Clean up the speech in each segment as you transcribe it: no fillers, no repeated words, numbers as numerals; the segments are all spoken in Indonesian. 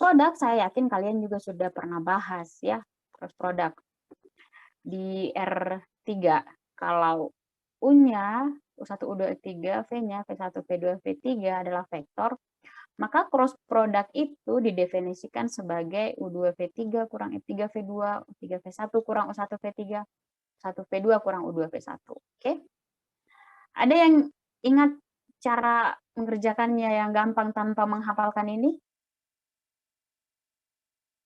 product saya yakin kalian juga sudah pernah bahas ya, cross product. Di R3 kalau U-nya U1, U2, U3, V-nya V1, V2, V3 adalah vektor, maka cross product itu didefinisikan sebagai U2 V3 kurang U3 V2, U3 V1 kurang U1 V3, U1 V2 kurang U2 V1. Oke? Ada yang ingat cara mengerjakannya yang gampang tanpa menghafalkan ini?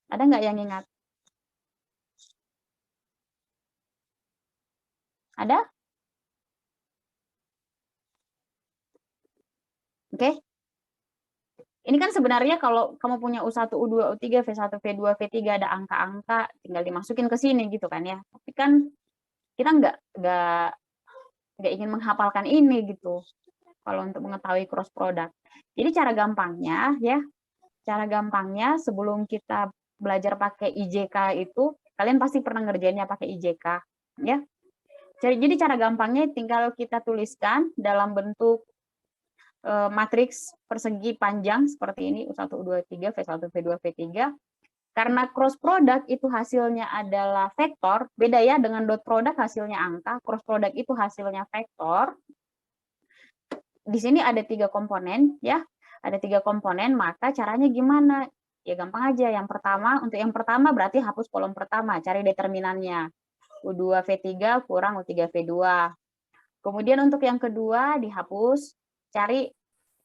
Ada nggak yang ingat? Ada? Oke? Ini kan sebenarnya kalau kamu punya U1, U2, U3, V1, V2, V3 ada angka-angka, tinggal dimasukin ke sini gitu kan ya. Tapi kan kita nggak ingin menghafalkan ini gitu kalau untuk mengetahui cross product. Jadi cara gampangnya sebelum kita belajar pakai IJK itu, kalian pasti pernah ngerjainnya pakai IJK ya. Jadi cara gampangnya tinggal kita tuliskan dalam bentuk matriks persegi panjang seperti ini, U1, U2, U3, V1, V2, V3. Karena cross product itu hasilnya adalah vektor, beda ya dengan dot product hasilnya angka, cross product itu hasilnya vektor. Di sini ada 3 komponen ya, ada 3 komponen, maka caranya gimana? Ya gampang aja. Untuk yang pertama berarti hapus kolom pertama, cari determinannya. U2 V3 kurang U3 V2. Kemudian untuk yang kedua dihapus, cari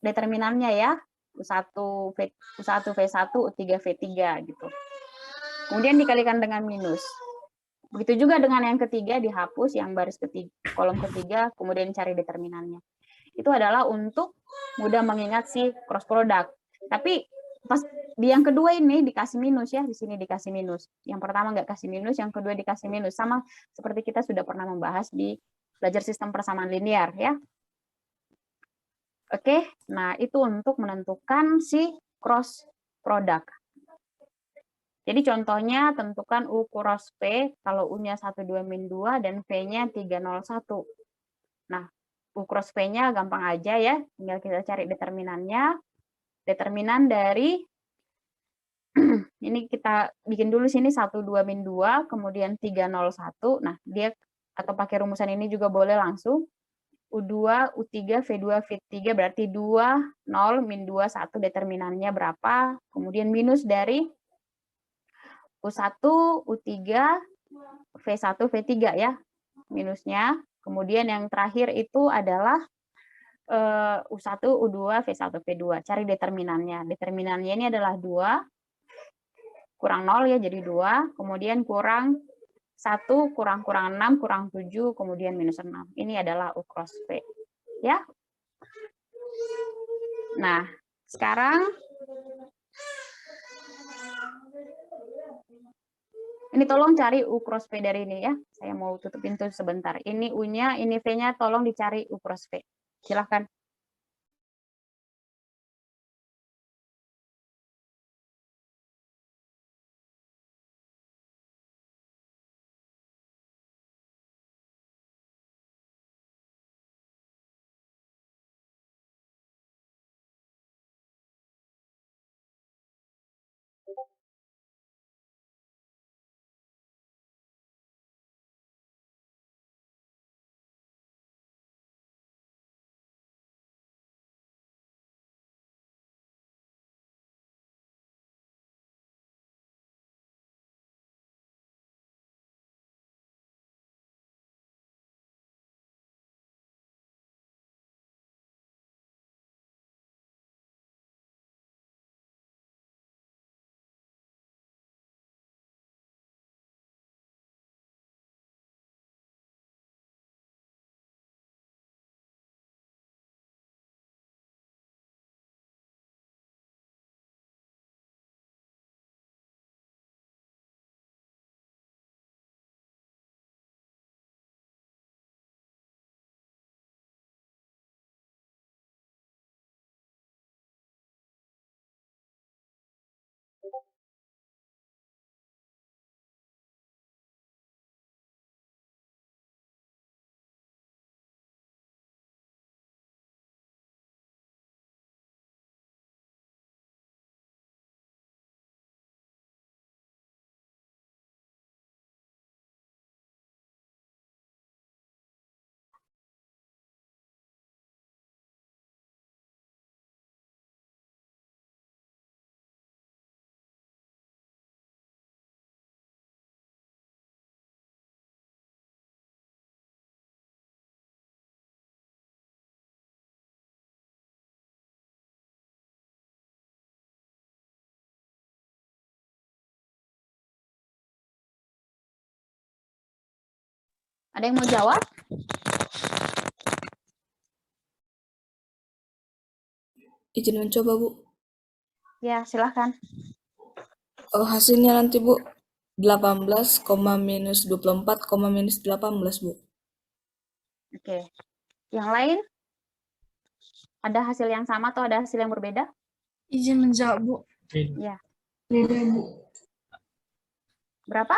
determinannya ya, U1 V1, U3 V3 gitu. Kemudian dikalikan dengan minus. Begitu juga dengan yang ketiga dihapus yang baris ketiga, kolom ketiga, kemudian cari determinannya. Itu adalah untuk mudah mengingat si cross product. Tapi pas di yang kedua ini dikasih minus ya, di sini dikasih minus. Yang pertama nggak kasih minus, yang kedua dikasih minus. Sama seperti kita sudah pernah membahas di belajar sistem persamaan linear ya. Oke, nah itu untuk menentukan si cross product. Jadi contohnya tentukan U cross V, kalau U-nya 12-2 dan V-nya 301. Nah, U cross V-nya gampang aja ya, tinggal kita cari determinannya. Determinan dari, ini kita bikin dulu sini 12-2, kemudian 301. Nah, dia atau pakai rumusan ini juga boleh langsung. U2, U3, V2, V3 berarti 2, 0, min 2, 1 determinannya berapa. Kemudian minus dari U1, U3, V1, V3 ya, minusnya. Kemudian yang terakhir itu adalah U1, U2, V1, V2. Cari determinannya. Determinannya ini adalah 2, kurang 0 ya, jadi 2. Kemudian kurang 1, kurang 6, kurang 7, kemudian minus 6. Ini adalah U cross V. Ya. Nah, sekarang ini tolong cari U cross V dari ini ya. Saya mau tutup pintu sebentar. Ini U-nya, ini V-nya, tolong dicari U cross V. Silahkan. Ada yang mau jawab? Izin mencoba, Bu. Ya, silahkan. Hasilnya nanti, Bu, 18, minus 24, minus 18, Bu. Oke. Yang lain? Ada hasil yang sama atau ada hasil yang berbeda? Izin menjawab, Bu. Ya. Beda, Bu. Berapa?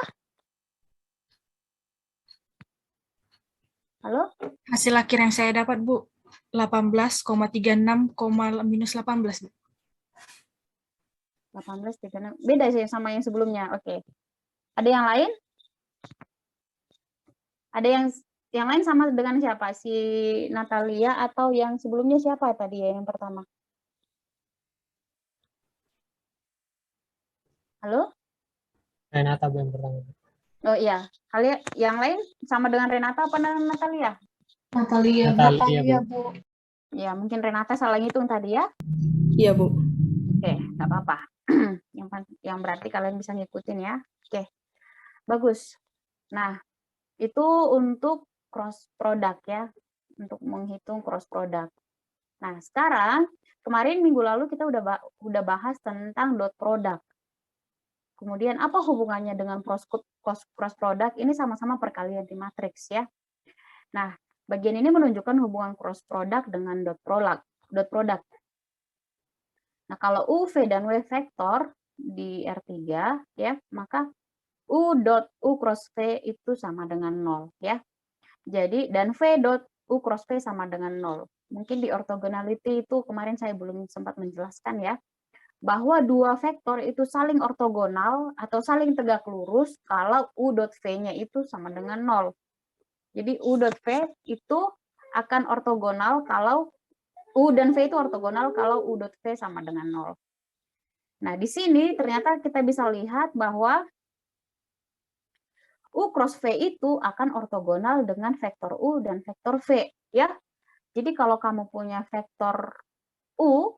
Halo? Hasil akhir yang saya dapat, Bu, 18,36, minus 18, Bu. 18, 36. Beda sih sama yang sebelumnya. Oke. Ada yang lain? Ada yang lain sama dengan siapa? Si Natalia atau yang sebelumnya siapa tadi ya yang pertama? Halo? Renata yang pertama. Oh iya. Kalian yang lain sama dengan Renata apa dengan Natalia? Natalia, Bu. Ya, mungkin Renata salah ngitung tadi ya. Iya, Bu. Oke, nggak apa-apa. yang berarti kalian bisa ngikutin ya. Oke, bagus. Nah, itu untuk cross product ya, untuk menghitung cross product. Nah, sekarang kemarin minggu lalu kita udah bahas tentang dot product. Kemudian apa hubungannya dengan cross product? Ini sama-sama perkalian di matriks ya. Nah, bagian ini menunjukkan hubungan cross product dengan dot product. Nah, kalau U, V, dan W vektor di R3 ya, maka U dot U cross V itu sama dengan 0 ya. Jadi dan V dot U cross V sama dengan 0. Mungkin di orthogonality itu kemarin saya belum sempat menjelaskan ya, bahwa dua vektor itu saling ortogonal atau saling tegak lurus kalau U dot V-nya itu sama dengan 0. Jadi U dot V itu akan ortogonal kalau U dan V itu ortogonal kalau U dot V sama dengan 0. Nah, di sini ternyata kita bisa lihat bahwa U cross V itu akan ortogonal dengan vektor U dan vektor V, ya. Jadi kalau kamu punya vektor U,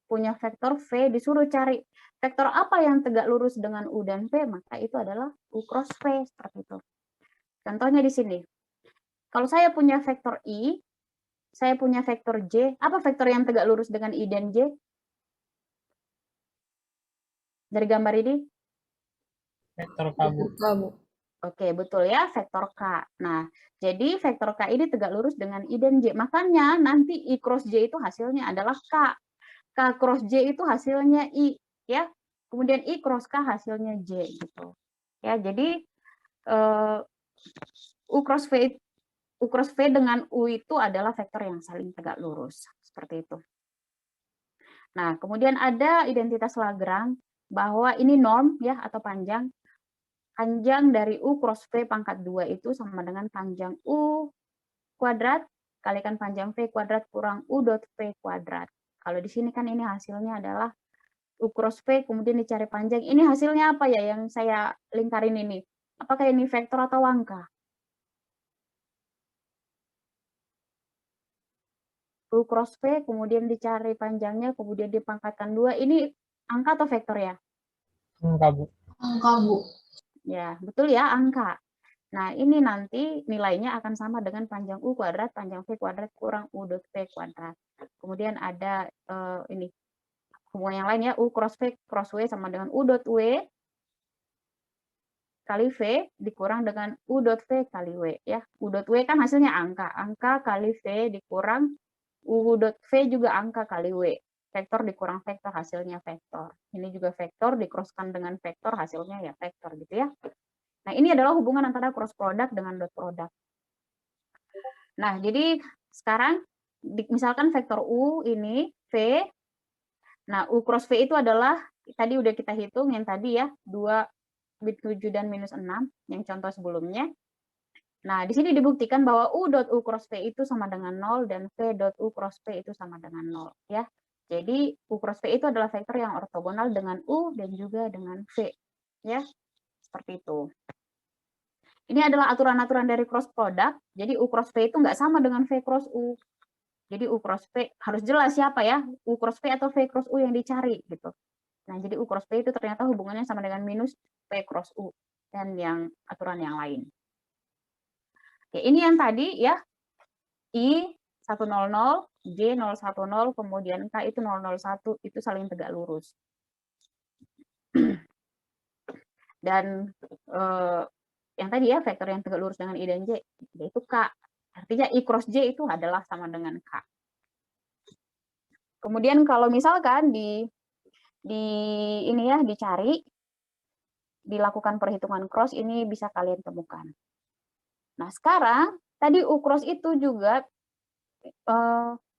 punya vektor V, disuruh cari vektor apa yang tegak lurus dengan U dan V, maka itu adalah U cross V, seperti itu. Contohnya di sini. Kalau saya punya vektor I, saya punya vektor J, apa vektor yang tegak lurus dengan I dan J? Dari gambar ini? Vektor K, Bu. Kamu. Oke, betul ya, vektor K. Nah, jadi vektor K ini tegak lurus dengan I dan J. Makanya nanti I cross J itu hasilnya adalah K. K cross J itu hasilnya I, ya. Kemudian I cross K hasilnya J, gitu. Ya, jadi U cross V dengan U itu adalah vektor yang saling tegak lurus, seperti itu. Nah, kemudian ada identitas Lagrange bahwa ini norm ya atau panjang. Panjang dari U cross V pangkat 2 itu sama dengan panjang U kuadrat kalikan panjang V kuadrat kurang U dot V kuadrat. Kalau di sini kan ini hasilnya adalah U cross V, kemudian dicari panjang. Ini hasilnya apa ya yang saya lingkarin ini? Apakah ini vektor atau angka? U cross V, kemudian dicari panjangnya, kemudian dipangkatkan 2. Ini angka atau vektor ya? Angka, Bu. Angka, Bu. Ya, betul ya, angka. Nah, ini nanti nilainya akan sama dengan panjang U kuadrat, panjang V kuadrat kurang U dot V kuadrat. Kemudian ada ini hubungan yang lain ya, U cross V cross W sama dengan U dot W kali V dikurang dengan U dot V kali W ya. U dot W kan hasilnya angka. Angka kali V dikurang U dot V juga angka kali W. Vektor dikurang vektor hasilnya vektor. Ini juga vektor dikroskan dengan vektor hasilnya ya vektor gitu ya. Nah, ini adalah hubungan antara cross product dengan dot product. Nah, jadi sekarang misalkan vektor U ini V. Nah, U cross V itu adalah tadi udah kita hitung yang tadi ya, 2 bit 7 dan minus 6 yang contoh sebelumnya. Nah, di sini dibuktikan bahwa U dot U cross V itu sama dengan 0 dan V dot U cross V itu sama dengan 0 ya. Jadi U cross V itu adalah vektor yang ortogonal dengan U dan juga dengan V ya. Seperti itu. Ini adalah aturan-aturan dari cross product. Jadi U cross V itu nggak sama dengan V cross U. Jadi U cross V harus jelas siapa ya, U cross V atau V cross U yang dicari gitu. Nah, jadi U cross V itu ternyata hubungannya sama dengan minus V cross U dan yang aturan yang lain. Oke, ini yang tadi ya, I 100, J 010, kemudian K itu 001, itu saling tegak lurus. Dan yang tadi ya, vektor yang tegak lurus dengan I dan J, yaitu K. Artinya I cross J itu adalah sama dengan K. Kemudian kalau misalkan di ini ya, dicari, dilakukan perhitungan cross, ini bisa kalian temukan. Nah, sekarang tadi U cross itu juga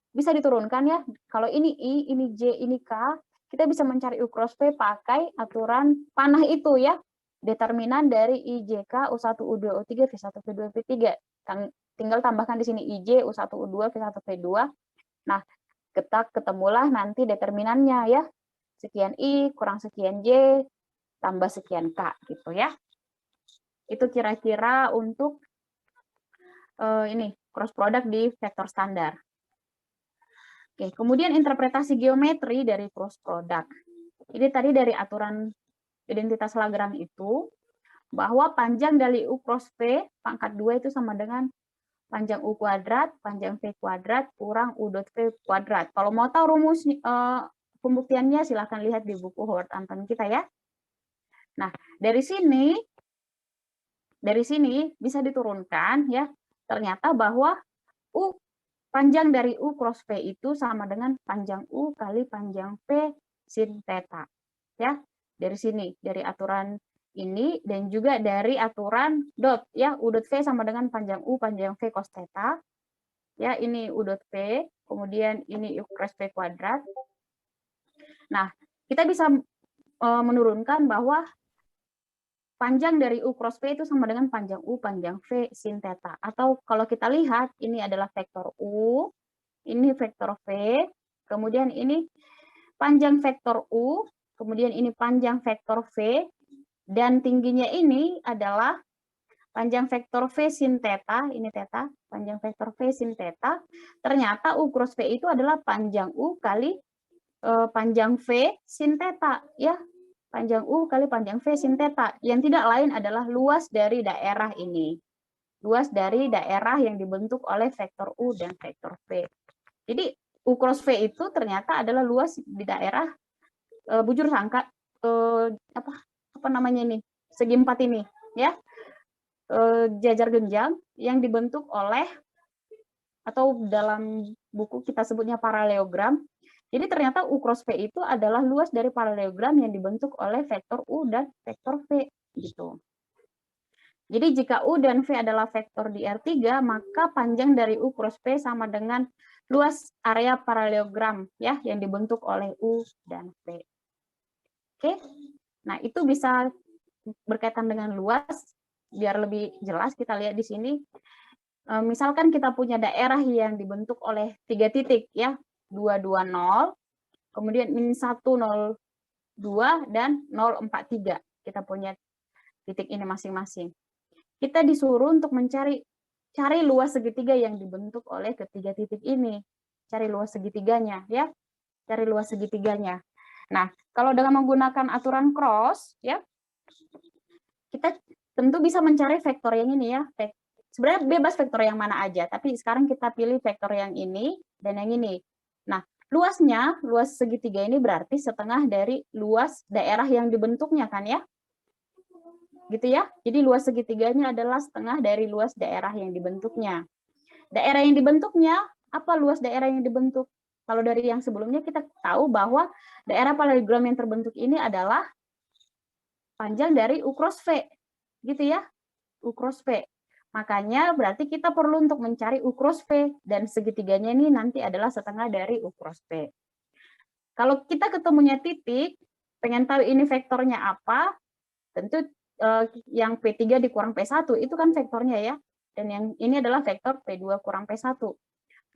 bisa diturunkan ya. Kalau ini I, ini J, ini K, kita bisa mencari U cross P pakai aturan panah itu ya. Determinan dari IJK U1, U2, U3, V1, V2, V3. Tinggal tambahkan di sini IJ, U1, U2, V1, V2. Nah, kita ketemulah nanti determinannya ya. Sekian I kurang sekian J tambah sekian K gitu ya. Itu kira-kira untuk ini cross product di vektor standar. Oke, kemudian interpretasi geometri dari cross product. Ini tadi dari aturan identitas Lagrange itu, bahwa panjang dari U cross V pangkat 2 itu sama dengan panjang U kuadrat, panjang V kuadrat, kurang U dot V kuadrat. Kalau mau tahu rumus pembuktiannya, silahkan lihat di buku Howard Anton kita ya. Nah, dari sini bisa diturunkan ya, ternyata bahwa panjang dari U cross V itu sama dengan panjang U kali panjang V sin theta. Ya, dari sini, dari aturan ini, dan juga dari aturan dot ya, U dot V sama dengan panjang U panjang V cos theta. Ya, ini U dot V, kemudian ini U cross V kuadrat. Nah, kita bisa menurunkan bahwa panjang dari U cross V itu sama dengan panjang U panjang V sin theta. Atau kalau kita lihat, ini adalah vektor U, ini vektor V, kemudian ini panjang vektor U, kemudian ini panjang vektor V, dan tingginya ini adalah panjang vektor V sin theta, ini theta, panjang vektor V sin theta. Ternyata U cross V itu adalah panjang U kali panjang V sin theta, ya. Panjang U kali panjang V sin theta, yang tidak lain adalah luas dari daerah ini. Luas dari daerah yang dibentuk oleh vektor U dan vektor V. Jadi U cross V itu ternyata adalah luas di daerah bujur sangka apa namanya ini, segi 4 ini ya, jajar genjang yang dibentuk oleh, atau dalam buku kita sebutnya paralelogram. Jadi ternyata U cross V itu adalah luas dari paralelogram yang dibentuk oleh vektor U dan vektor V gitu. Jadi jika U dan V adalah vektor di R3, maka panjang dari U cross V sama dengan luas area paralelogram ya yang dibentuk oleh U dan V. Oke. Nah, itu bisa berkaitan dengan luas. Biar lebih jelas kita lihat di sini. Misalkan kita punya daerah yang dibentuk oleh 3 titik ya, 220, kemudian min 102 dan 043. Kita punya titik ini masing-masing. Kita disuruh untuk cari luas segitiga yang dibentuk oleh ketiga titik ini. Cari luas segitiganya ya. Cari luas segitiganya. Nah, kalau dengan menggunakan aturan cross ya, kita tentu bisa mencari vektor yang ini ya. Sebenarnya bebas vektor yang mana aja, tapi sekarang kita pilih vektor yang ini dan yang ini. Nah, luasnya, luas segitiga ini berarti setengah dari luas daerah yang dibentuknya kan ya. Gitu ya. Jadi luas segitiganya adalah setengah dari luas daerah yang dibentuknya. Daerah yang dibentuknya, apa luas daerah yang dibentuk? Kalau dari yang sebelumnya kita tahu bahwa daerah paralelogram yang terbentuk ini adalah panjang dari U cross V. Gitu ya. U cross V. Makanya berarti kita perlu untuk mencari U cross V, dan segitiganya ini nanti adalah setengah dari U cross V. Kalau kita ketemunya titik, pengen tahu ini vektornya apa, tentu yang P3 dikurang P1 itu kan vektornya ya. Dan yang ini adalah vektor P2 kurang P1.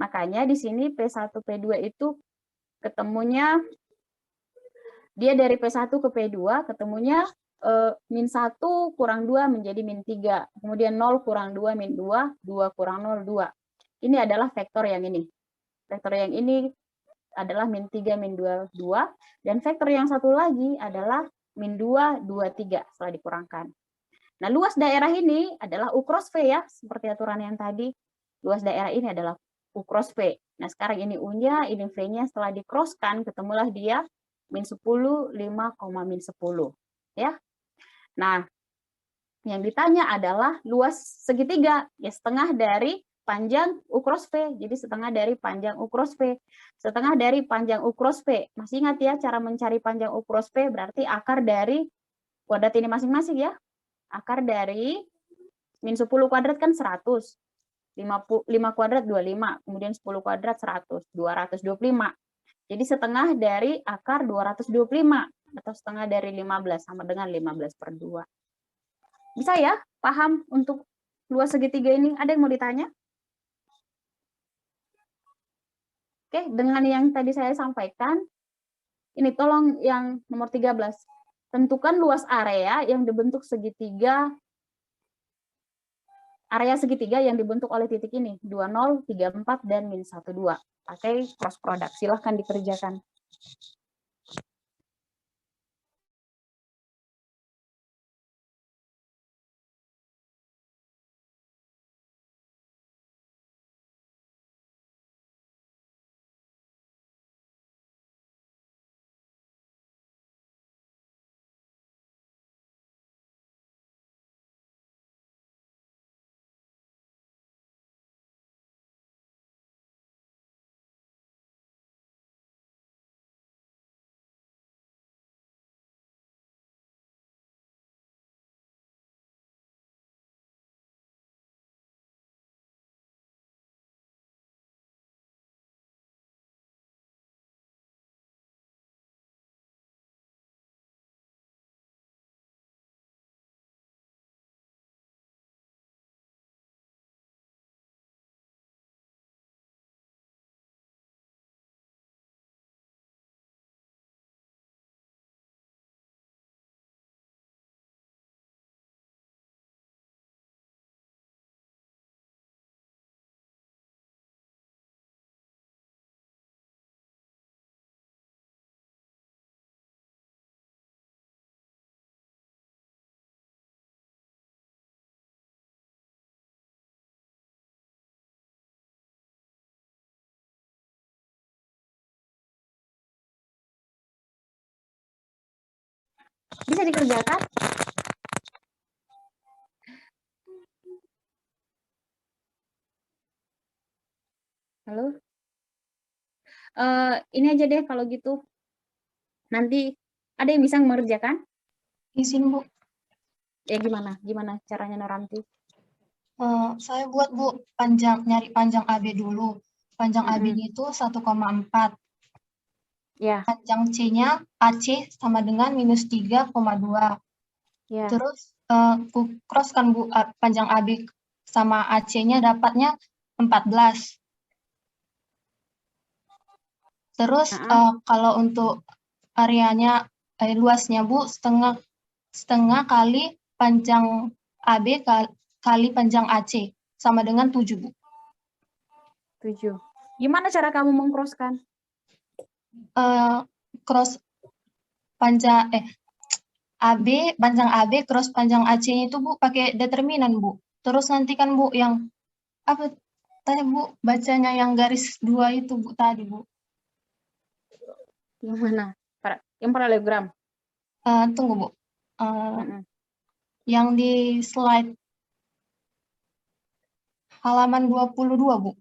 Makanya di sini P1 P2 itu ketemunya, dia dari P1 ke P2 ketemunya min 1 kurang 2 menjadi min 3. Kemudian 0 kurang 2 min 2, 2 kurang 0, 2. Ini adalah vektor yang ini. Vektor yang ini adalah min 3, min 2, 2. Dan vektor yang satu lagi adalah min 2, 2, 3 setelah dikurangkan. Nah, luas daerah ini adalah U cross V ya, seperti aturan yang tadi. Luas daerah ini adalah U cross V. Nah, sekarang ini U-nya, ini V-nya setelah di-cross-kan, ketemulah dia min 10, 5, min 10. Ya. Nah, yang ditanya adalah luas segitiga, ya setengah dari panjang U cross V. Jadi setengah dari panjang U cross V. Setengah dari panjang U cross V. Masih ingat ya cara mencari panjang U cross V, berarti akar dari kuadrat ini masing-masing ya. Akar dari min 10 kuadrat kan 100. 5 kuadrat 25, kemudian 10 kuadrat 100, 225. Jadi setengah dari akar 225 atau setengah dari 15 sama dengan 15/2. Bisa ya? Paham untuk luas segitiga ini? Ada yang mau ditanya? Oke, dengan yang tadi saya sampaikan, ini tolong yang nomor 13. Tentukan luas area yang dibentuk segitiga, area segitiga yang dibentuk oleh titik ini, 20, 34, dan min 12. Pakai cross product, silahkan dikerjakan. Bisa dikerjakan? Halo? Ini aja deh kalau gitu. Nanti ada yang bisa mengerjakan? Izin Bu, Ya gimana? Gimana caranya Noranti? saya buat Bu nyari panjang AB dulu. Panjang AB-nya itu 1,4. Ya, Panjang C-nya AC sama dengan minus 3,2. ya. Terus ku cross kan Bu, panjang AB sama AC-nya dapatnya 14. Terus kalau untuk areanya luasnya Bu setengah kali panjang AB kali panjang AC sama dengan 7 Bu. 7. Gimana cara kamu mengcrosskan? Cross panjang panjang AB cross panjang AC-nya itu Bu pakai determinan Bu. Terus nanti kan Bu yang apa tadi Bu bacanya yang garis 2 itu Bu tadi Bu. Yang mana? Yang paralelogram. Tunggu Bu. Yang di slide halaman 22 Bu.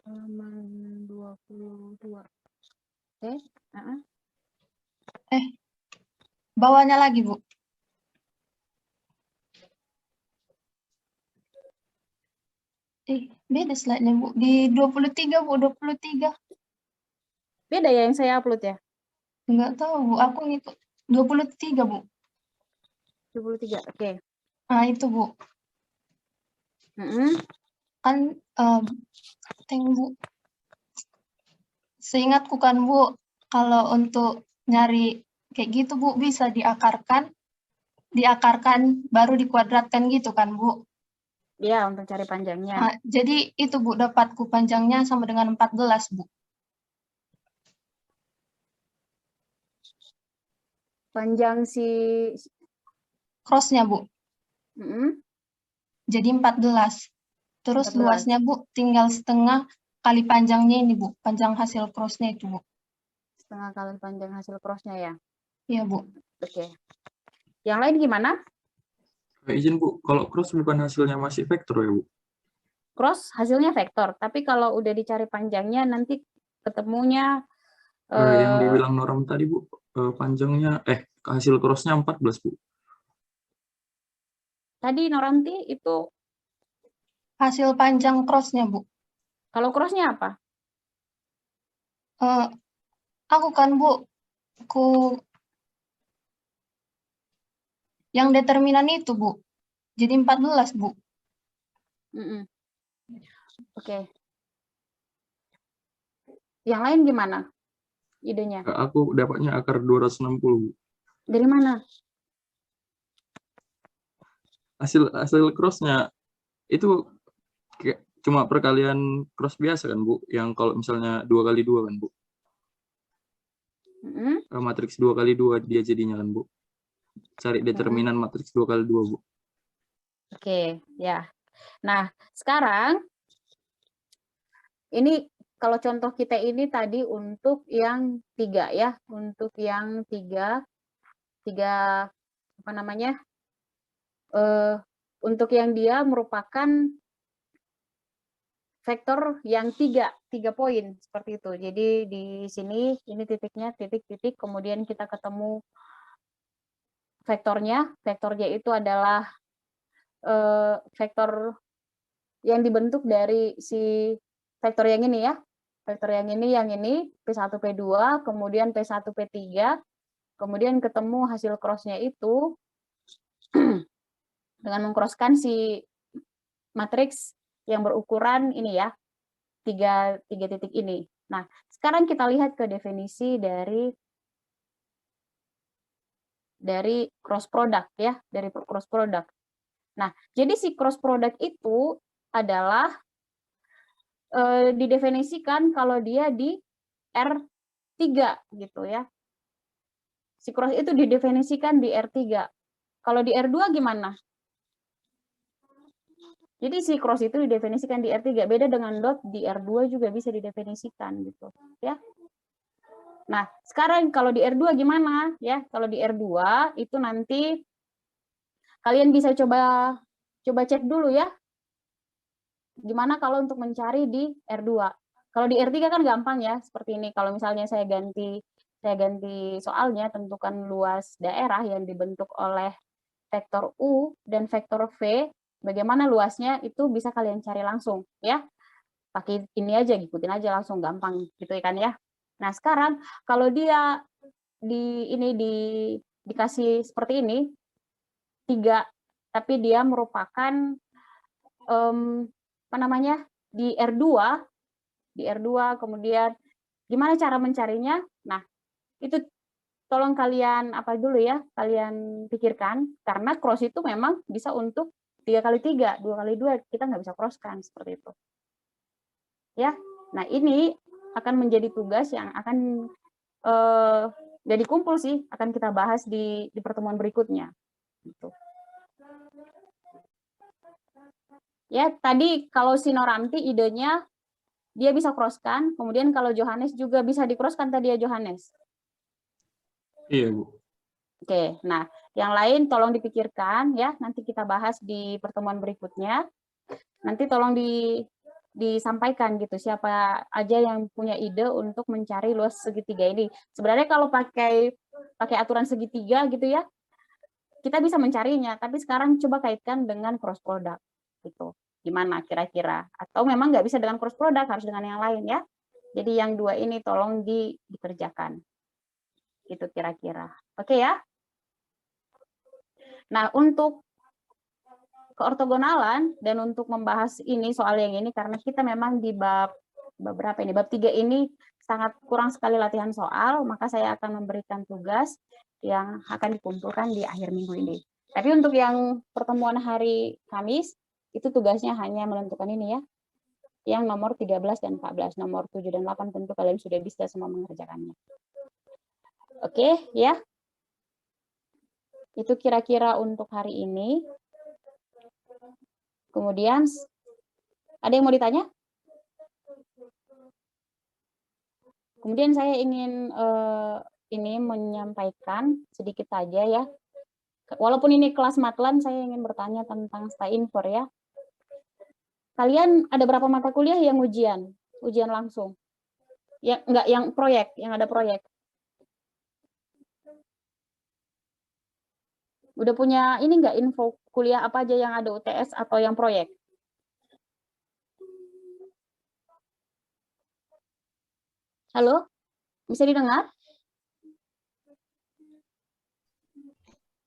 Halaman 22. Oke. Bawahnya lagi Bu. Beda slide-nya Bu. Di 23 Bu, 23. Beda ya yang saya upload ya? Enggak tahu Bu, aku ngikut 23 Bu. 23, oke. Nah itu Bu. Kan Bu. Seingatku kan Bu, kalau untuk nyari kayak gitu Bu bisa diakarkan baru dikuadratkan gitu kan Bu. Iya, untuk cari panjangnya. Jadi itu Bu dapatku panjangnya sama dengan 14 Bu. Panjang si cross-nya, Bu. Mm-mm. Jadi 14. Terus 14. luasnya, Bu, tinggal setengah kali panjangnya ini, Bu. Panjang hasil cross-nya itu, Bu. Setengah kali panjang hasil cross-nya ya. Iya, Bu. Oke. Yang lain gimana? Izin Bu, kalau cross bukan hasilnya masih vektor ya Bu? Cross hasilnya vektor, tapi kalau udah dicari panjangnya nanti ketemunya Yang dibilang Noram tadi Bu, panjangnya, hasil crossnya 14 Bu. tadi Noranti itu Hasil panjang cross-nya, Bu. kalau cross-nya apa? Aku kan, Bu, yang determinan itu, Bu. Jadi 14, Bu. Mm-mm. Oke. Yang lain gimana idenya? Aku dapatnya akar 260 Bu. Dari mana? Hasil crossnya itu kayak cuma perkalian cross biasa kan Bu, yang kalau misalnya 2 kali 2 kan Bu. Mm-mm. Matriks 2 kali 2 dia jadinya kan Bu. Cari determinan matriks 2 kali 2 Bu. Oke, ya. Nah, sekarang ini kalau contoh kita ini tadi untuk yang 3 ya, untuk yang 3 apa namanya? Untuk yang dia merupakan vektor yang 3 poin seperti itu. Jadi di sini ini titiknya titik-titik, kemudian kita ketemu vektornya. Vektornya itu adalah vektor yang dibentuk dari si vektor yang ini ya. Vektor yang ini P1, P2, kemudian P1, P3, kemudian ketemu hasil cross-nya itu dengan mengcrosskan si matriks yang berukuran ini ya, 3 titik ini. Nah, sekarang kita lihat ke definisi dari cross product ya, dari cross product. Nah, jadi si cross product itu adalah didefinisikan kalau dia di R3 gitu ya. Si cross itu didefinisikan di R3. Kalau di R2 gimana? Jadi si cross itu didefinisikan di R3, beda dengan dot di R2 juga bisa didefinisikan gitu ya. Nah, sekarang kalau di R2 gimana ya? Kalau di R2 itu nanti kalian bisa coba cek dulu ya. Gimana kalau untuk mencari di R2? Kalau di R3 kan gampang ya, seperti ini. Kalau misalnya saya ganti soalnya, tentukan luas daerah yang dibentuk oleh vektor U dan vektor V, bagaimana luasnya itu bisa kalian cari langsung ya. Pakai ini aja, ikutin aja langsung, gampang gitu kan ya. Nah, sekarang kalau dia dikasih seperti ini 3, tapi dia merupakan apa namanya, di R2 kemudian gimana cara mencarinya? Nah, itu tolong kalian apa dulu ya, kalian pikirkan, karena cross itu memang bisa untuk 3 kali 3, 2 kali 2 kita nggak bisa crosskan seperti itu. Ya, nah ini akan menjadi tugas yang akan jadi kumpul sih, akan kita bahas di pertemuan berikutnya. Gitu. Ya, tadi kalau si Noranti idenya dia bisa crosskan, kemudian kalau Johannes juga bisa di-crosskan tadi ya Johannes. Iya Bu. Oke, nah yang lain tolong dipikirkan ya, nanti kita bahas di pertemuan berikutnya. Nanti tolong disampaikan gitu siapa aja yang punya ide untuk mencari luas segitiga ini. Sebenarnya kalau pakai aturan segitiga gitu ya, kita bisa mencarinya, tapi sekarang coba kaitkan dengan cross product gitu. Gimana kira-kira? Atau memang nggak bisa dengan cross product, harus dengan yang lain ya. Jadi yang 2 ini tolong dikerjakan. Gitu kira-kira. Oke ya? Nah, untuk keortogonalan dan untuk membahas ini soal yang ini, karena kita memang di bab berapa ini? Bab 3 ini sangat kurang sekali latihan soal, maka saya akan memberikan tugas yang akan dikumpulkan di akhir minggu ini. Tapi untuk yang pertemuan hari Kamis, itu tugasnya hanya menentukan ini ya, yang nomor 13 dan 14. Nomor 7 dan 8 tentu kalian sudah bisa semua mengerjakannya. Oke, ya. Itu kira-kira untuk hari ini. Kemudian, ada yang mau ditanya? Kemudian saya ingin ini menyampaikan sedikit saja ya. Walaupun ini kelas matlan, saya ingin bertanya tentang Stainfor ya. Kalian ada berapa mata kuliah yang ujian langsung? Ya, enggak yang proyek, yang ada proyek. Udah punya ini enggak info kuliah apa aja yang ada UTS atau yang proyek? Halo? Bisa didengar?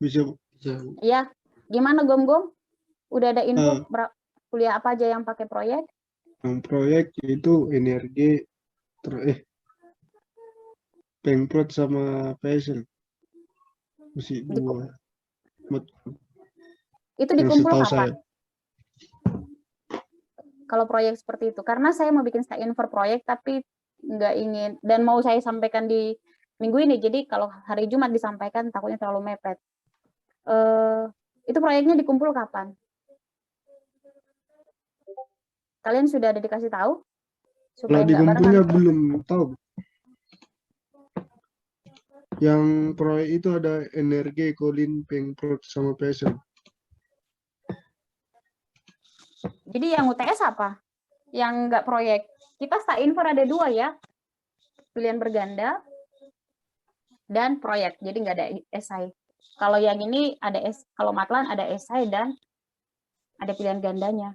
Bisa, Bu. Iya. Gimana Gom-Gom? Udah ada info kuliah apa aja yang pakai proyek? Yang proyek itu energi, Pemprov sama PSL. Masih dua. Itu Yang dikumpul setahu kapan? saya. Kalau proyek seperti itu, karena saya mau bikin Stainfor proyek tapi nggak ingin, dan mau saya sampaikan di minggu ini, jadi kalau hari Jumat disampaikan takutnya terlalu mepet. Itu proyeknya dikumpul kapan? Kalian sudah ada dikasih tahu? Kalau Supaya nggak dikumpulnya barengan. belum tahu. Yang proyek itu ada energi, Kolin, Pemprov sama PSL. Jadi yang UTS apa? Yang nggak proyek. Kita Stainfor ada dua ya. Pilihan berganda dan proyek. Jadi nggak ada esai. Kalau yang ini ada kalau matlan ada esai dan ada pilihan gandanya.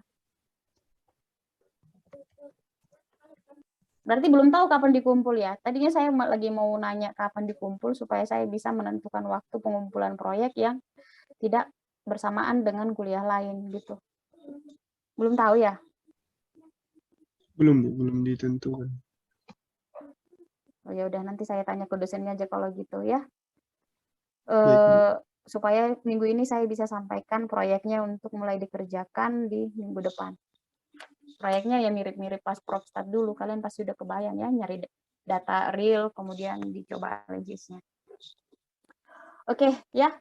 Berarti belum tahu kapan dikumpul ya. Tadinya saya lagi mau nanya kapan dikumpul supaya saya bisa menentukan waktu pengumpulan proyek yang tidak bersamaan dengan kuliah lain gitu. Belum tahu ya? Belum ditentukan. Oh ya udah, nanti saya tanya ke dosennya aja kalau gitu ya. Baik. Supaya minggu ini saya bisa sampaikan proyeknya untuk mulai dikerjakan di minggu depan. Proyeknya ya mirip-mirip pas Propstat dulu, kalian pasti udah kebayang ya, nyari data real, kemudian dicoba analisisnya. Oke ya,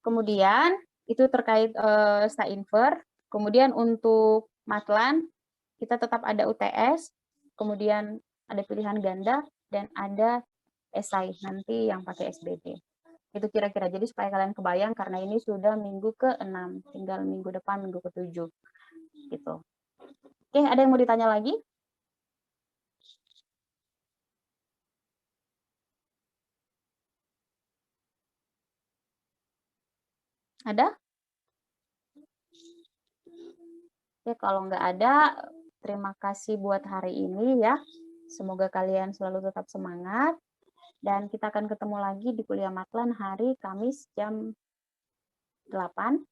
kemudian itu terkait Stainfor. Kemudian untuk matlan, kita tetap ada UTS, kemudian ada pilihan ganda, dan ada esai nanti yang pakai SBD. Itu kira-kira, jadi supaya kalian kebayang karena ini sudah minggu ke-6, tinggal minggu depan minggu ke-7 gitu. Oke, ada yang mau ditanya lagi? Ada? Oke, kalau nggak ada, terima kasih buat hari ini ya. Semoga kalian selalu tetap semangat. Dan kita akan ketemu lagi di kuliah matlan hari Kamis jam 8.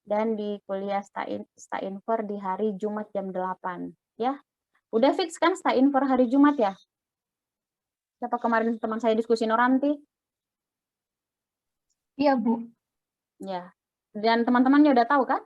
Dan di kuliah Stainfor di hari Jumat jam 8. Ya, udah fix kan Stainfor hari Jumat ya? Siapa kemarin teman saya diskusi Noranti? Iya, Bu. Ya, dan teman-temannya udah tahu kan?